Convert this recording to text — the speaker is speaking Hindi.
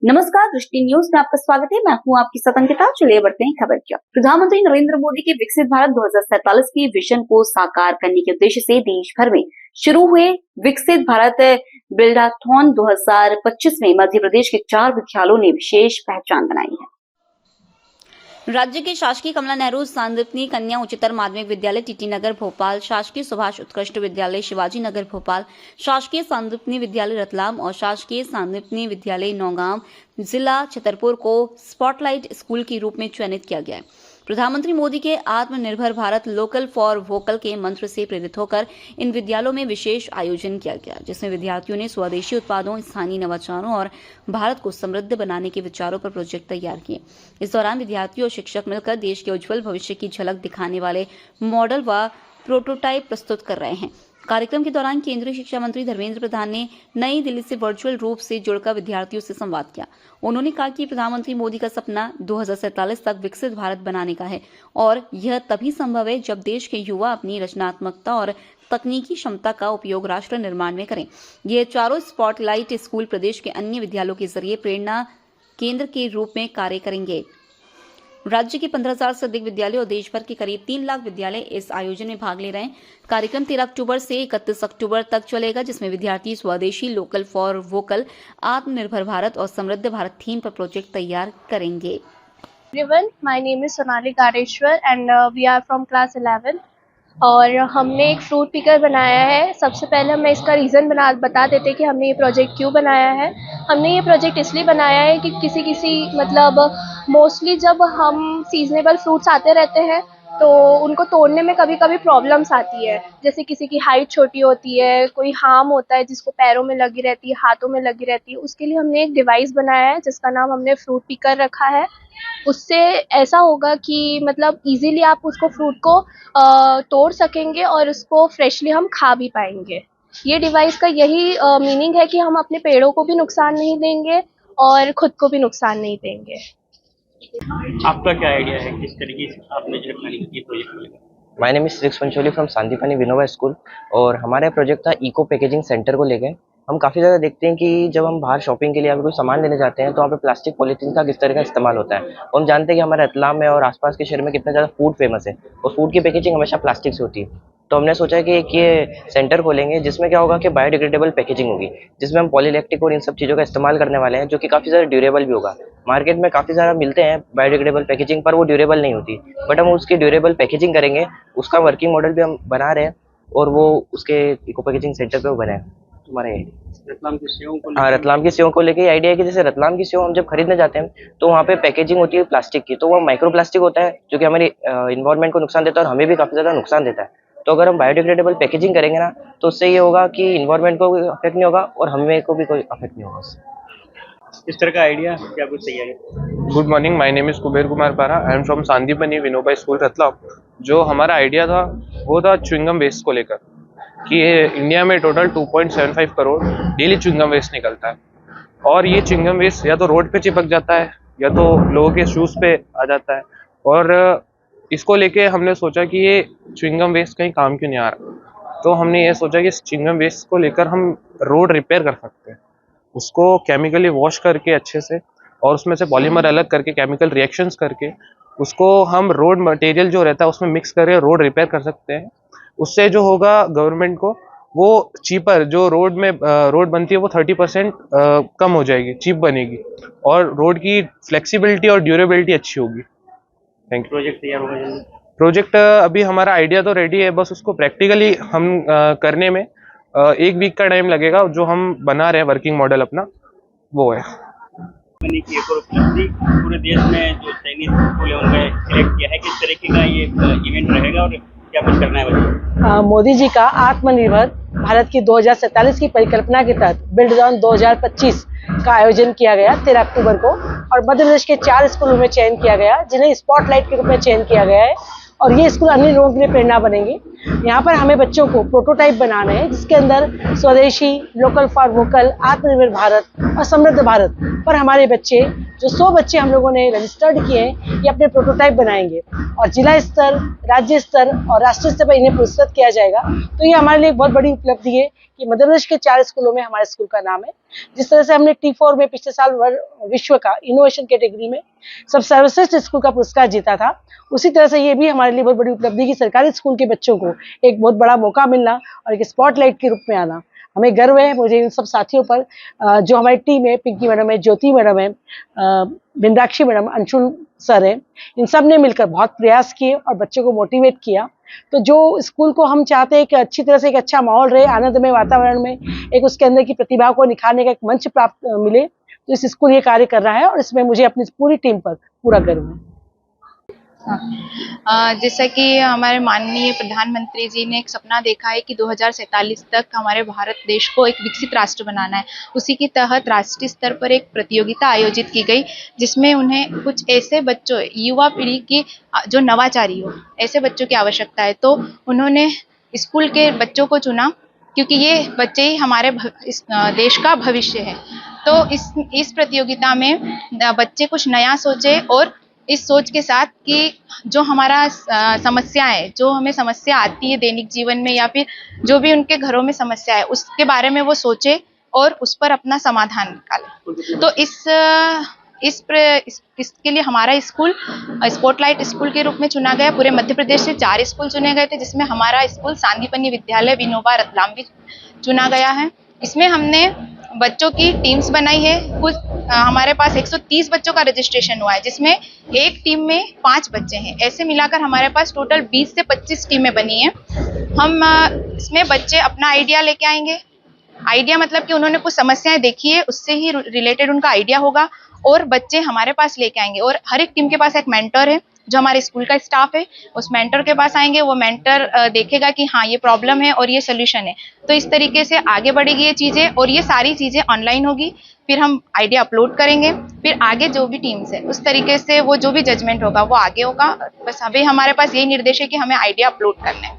नमस्कार, दृष्टि न्यूज में आपका स्वागत है। मैं हूं आपकी सतंकिता। चलिए बढ़ते हैं खबर की ओर। प्रधानमंत्री नरेंद्र मोदी के विकसित भारत 2047 की विजन को साकार करने के उद्देश्य से देश भर में शुरू हुए विकसित भारत बिल्डाथॉन 2025 में मध्य प्रदेश के 4 विद्यालयों ने विशेष पहचान बनाई है। राज्य के शासकीय कमला नेहरू सांदीपनी कन्या उच्चतर माध्यमिक विद्यालय टीटी नगर भोपाल, शासकीय सुभाष उत्कृष्ट विद्यालय शिवाजी नगर भोपाल, शासकीय सांदीपनी विद्यालय रतलाम और शासकीय सांदीपनी विद्यालय नौगांव जिला छतरपुर को स्पॉटलाइट स्कूल के रूप में चयनित किया गया है। प्रधानमंत्री मोदी के आत्मनिर्भर भारत लोकल फॉर वोकल के मंत्र से प्रेरित होकर इन विद्यालयों में विशेष आयोजन किया गया, जिसमें विद्यार्थियों ने स्वदेशी उत्पादों, स्थानीय नवाचारों और भारत को समृद्ध बनाने के विचारों पर प्रोजेक्ट तैयार किए। इस दौरान विद्यार्थी और शिक्षक मिलकर देश के उज्जवल भविष्य की झलक दिखाने वाले मॉडल व प्रोटोटाइप प्रस्तुत कर रहे हैं। कार्यक्रम के दौरान केंद्रीय शिक्षा मंत्री धर्मेंद्र प्रधान ने नई दिल्ली से वर्चुअल रूप से जुड़कर विद्यार्थियों से संवाद किया। उन्होंने कहा कि प्रधानमंत्री मोदी का सपना 2047 तक विकसित भारत बनाने का है और यह तभी संभव है जब देश के युवा अपनी रचनात्मकता और तकनीकी क्षमता का उपयोग राष्ट्र निर्माण में करें। ये चारों स्पॉटलाइट स्कूल प्रदेश के अन्य विद्यालयों के जरिए प्रेरणा केंद्र के रूप में कार्य करेंगे। राज्य के 15,000 से अधिक विद्यालय और देश भर के करीब 3 लाख विद्यालय इस आयोजन में भाग ले रहे हैं। कार्यक्रम 13 अक्टूबर से 31 अक्टूबर तक चलेगा, जिसमें विद्यार्थी स्वदेशी लोकल फॉर वोकल, आत्मनिर्भर भारत और समृद्ध भारत थीम पर प्रोजेक्ट तैयार करेंगे। Everyone, my name is Sonali Gareshwar and we are from class 11 और हमने एक फ्रूट पिकर बनाया है। सबसे पहले हमें इसका रीज़न बता देते कि हमने ये प्रोजेक्ट क्यों बनाया है। हमने ये प्रोजेक्ट इसलिए बनाया है कि किसी मतलब मोस्टली जब हम सीजनेबल फ्रूट्स आते रहते हैं तो उनको तोड़ने में कभी कभी प्रॉब्लम्स आती है। जैसे किसी की हाइट छोटी होती है, कोई हार्म होता है जिसको पैरों में लगी रहती है, हाथों में लगी रहती है। उसके लिए हमने एक डिवाइस बनाया है जिसका नाम हमने फ्रूट पिकर रखा है। उससे ऐसा होगा कि मतलब इजीली आप उसको फ्रूट को तोड़ सकेंगे और उसको फ्रेशली हम खा भी पाएंगे। ये डिवाइस का यही मीनिंग है कि हम अपने पेड़ों को भी नुकसान नहीं देंगे और खुद को भी नुकसान नहीं देंगे। आपका क्या आइडिया है, किस तरीके से आपने जो प्लानिंग की प्रोजेक्ट को लेकर? My name is Shri Pancholi from Sandipani Vinoba school और हमारा प्रोजेक्ट था इको पैकेजिंग सेंटर को लेकर। हम काफ़ी ज़्यादा देखते हैं कि जब हम बाहर शॉपिंग के लिए कोई सामान लेने जाते हैं तो वहाँ पे प्लास्टिक पॉलीथीन का किस तरह का इस्तेमाल होता है। और हम जानते हैं कि हमारे रतलाम में और आसपास के शहर में कितना ज़्यादा फूड फेमस है और फूड की पैकेजिंग हमेशा प्लास्टिक से होती है। तो हमने सोचा कि एक ये सेंटर खोलेंगे जिसमें क्या होगा कि बायोडिग्रेडेबल पैकेजिंग होगी, जिसमें हम पॉलीलैक्टिक और इन सब चीज़ों का इस्तेमाल करने वाले हैं, जो कि काफ़ी ज़्यादा ड्यूरेबल भी होगा। मार्केट में काफ़ी ज़्यादा मिलते हैं बायोडिग्रेडेबल पैकेजिंग, पर वो ड्यूरेबल नहीं होती। बट हम उसकी ड्यूरेबल पैकेजिंग करेंगे, उसका वर्किंग मॉडल भी हम बना रहे हैं और वो उसके इको पैकेजिंग सेंटर पे वो बने। तुम्हारा रतलाम की सेवों को हाँ, रतलाम की सेवों को लेके आइडिया है कि जैसे रतलाम की सेव हम जब खरीदने जाते हैं तो वहाँ पे पैकेजिंग होती है प्लास्टिक की, तो वो माइक्रो प्लास्टिक होता है जो कि हमारी इन्वायरमेंट को नुकसान देता है और हमें भी काफ़ी ज़्यादा नुकसान देता है। तो अगर हम बायोडिग्रेडेबल पैकेजिंग करेंगे ना तो उससे ये होगा कि इन्वायरमेंट को कोई अफेक्ट नहीं होगा और हमें को भी कोई अफेक्ट नहीं होगा उससे। इस तरह का आइडिया क्या कुछ तैयारी? Good morning, my name is Kuber Kumar Para. I am from Sandipani Vinoba school Ratlam. जो हमारा आइडिया था वो था च्युइंगम वेस्ट को लेकर कि इंडिया में total 2.75 crore daily chewing gum waste निकलता है और ये च्युइंगम वेस्ट या तो रोड पे चिपक जाता है या तो लोगों के शूज़ पे आ जाता है। और इसको लेके हमने सोचा कि ये च्युइंगम वेस्ट कहीं काम क्यों नहीं आ रहा। तो हमने ये सोचा कि इस च्युइंगम वेस्ट को लेकर हम रोड रिपेयर कर सकते हैं, उसको केमिकली वॉश करके अच्छे से और उसमें से पॉलीमर अलग करके केमिकल रिएक्शंस करके उसको हम रोड मटेरियल जो रहता है उसमें मिक्स करके रोड रिपेयर कर सकते हैं। उससे जो होगा गवर्नमेंट को वो चीपर जो रोड में रोड बनती है वो 30% कम हो जाएगी, चीप बनेगी और रोड की फ्लेक्सिबिलिटी और ड्यूरेबिलिटी अच्छी होगी। Thank you. प्रोजेक्ट तैयार होगा जल्दी? प्रोजेक्ट अभी हमारा आइडिया तो रेडी है, बस उसको प्रैक्टिकली हम करने में 1 वीक का टाइम लगेगा। जो हम बना रहे हैं वर्किंग मॉडल अपना वो है। मैंने की एक और उपलब्धि पूरे देश में जो चयनित स्कूल है उनमें सिलेक्ट किया है, किस तरीके का ये इवेंट रहेगा और क्या कुछ करना है बच्चों? मोदी जी का आत्मनिर्भर भारत की 2047 की परिकल्पना के तहत बिल्डाथॉन 2025 का आयोजन किया गया 13 अक्टूबर को और मध्य प्रदेश के 4 स्कूलों में चयन किया गया, जिन्हें स्पॉटलाइट के रूप में चयन किया गया है और ये स्कूल अन्य लोगों के लिए प्रेरणा बनेंगे। यहाँ पर हमें बच्चों को प्रोटोटाइप बनाना है जिसके अंदर स्वदेशी, लोकल फॉर वोकल, आत्मनिर्भर भारत और समृद्ध भारत पर हमारे बच्चे जो 100 बच्चे हम लोगों ने रजिस्टर्ड किए हैं, ये अपने प्रोटोटाइप बनाएंगे और जिला स्तर, राज्य स्तर और राष्ट्रीय स्तर पर इन्हें पुरस्कृत किया जाएगा। तो ये हमारे लिए एक बहुत बड़ी उपलब्धि है कि मध्य प्रदेश के 4 स्कूलों में हमारे स्कूल का नाम है। जिस तरह से हमने T4 में पिछले साल विश्व का इनोवेशन कैटेगरी में सब सर्वश्रेष्ठ स्कूल का पुरस्कार जीता था, उसी तरह से ये भी हमारे लिए बहुत बड़ी उपलब्धि कि सरकारी स्कूल के बच्चों को एक बहुत बड़ा मौका मिलना और एक स्पॉटलाइट के रूप में आना। हमें गर्व है मुझे इन सब साथियों पर, जो हमारी टीम है, पिंकी मैडम है, ज्योति मैडम है, बिंदाक्षी मैडम, अंशुल सर है, इन सब ने मिलकर बहुत प्रयास किए और बच्चों को मोटिवेट किया। तो जो स्कूल को हम चाहते हैं कि अच्छी तरह से एक अच्छा माहौल रहे, आनंदमय वातावरण में एक उसके अंदर की प्रतिभा को निखारने का एक मंच प्राप्त मिले, तो इस स्कूल ये कार्य कर रहा है और इसमें मुझे अपनी पूरी टीम पर पूरा गर्व है। जैसा कि हमारे माननीय प्रधानमंत्री जी ने एक सपना देखा है कि 2047 तक हमारे भारत देश को एक विकसित राष्ट्र बनाना है, उसी के तहत राष्ट्रीय स्तर पर एक प्रतियोगिता आयोजित की गई, जिसमें उन्हें कुछ ऐसे बच्चों, युवा पीढ़ी की जो नवाचारी हो, ऐसे बच्चों की आवश्यकता है। तो उन्होंने स्कूल के बच्चों को चुना क्योंकि ये बच्चे ही हमारे इस देश का भविष्य है। तो इस प्रतियोगिता में बच्चे कुछ नया सोचे और इस सोच के साथ कि जो हमारा समस्या है, जो हमें समस्या आती है दैनिक जीवन में या फिर जो भी उनके घरों में समस्या है, उसके बारे में वो सोचे और उस पर अपना समाधान निकाले। तो इसके लिए हमारा स्कूल स्पॉटलाइट स्कूल के रूप में चुना गया। पूरे मध्य प्रदेश से 4 स्कूल चुने गए थे, जिसमें हमारा स्कूल सांदीपनि विद्यालय विनोबा रतलाम भी चुना गया है। इसमें हमने बच्चों की टीम्स बनाई है। कुछ हमारे पास 130 बच्चों का रजिस्ट्रेशन हुआ है, जिसमें एक टीम में 5 बच्चे हैं। ऐसे मिलाकर हमारे पास टोटल 20 से 25 टीमें बनी हैं। हम इसमें बच्चे अपना आइडिया लेके आएंगे। आइडिया मतलब कि उन्होंने कुछ समस्याएं देखी है, उससे ही रिलेटेड उनका आइडिया होगा और बच्चे हमारे पास लेके आएंगे। और हर एक टीम के पास एक मेंटर है, जो हमारे स्कूल का स्टाफ है, उस मेंटर के पास आएंगे। वो मेंटर देखेगा कि हाँ ये प्रॉब्लम है और ये सोल्यूशन है। तो इस तरीके से आगे बढ़ेगी ये चीज़ें और ये सारी चीज़ें ऑनलाइन होगी। फिर हम आइडिया अपलोड करेंगे, फिर आगे जो भी टीम्स है उस तरीके से वो जो भी जजमेंट होगा वो आगे होगा। बस अभी हमारे पास यही निर्देश है कि हमें आइडिया अपलोड करना है।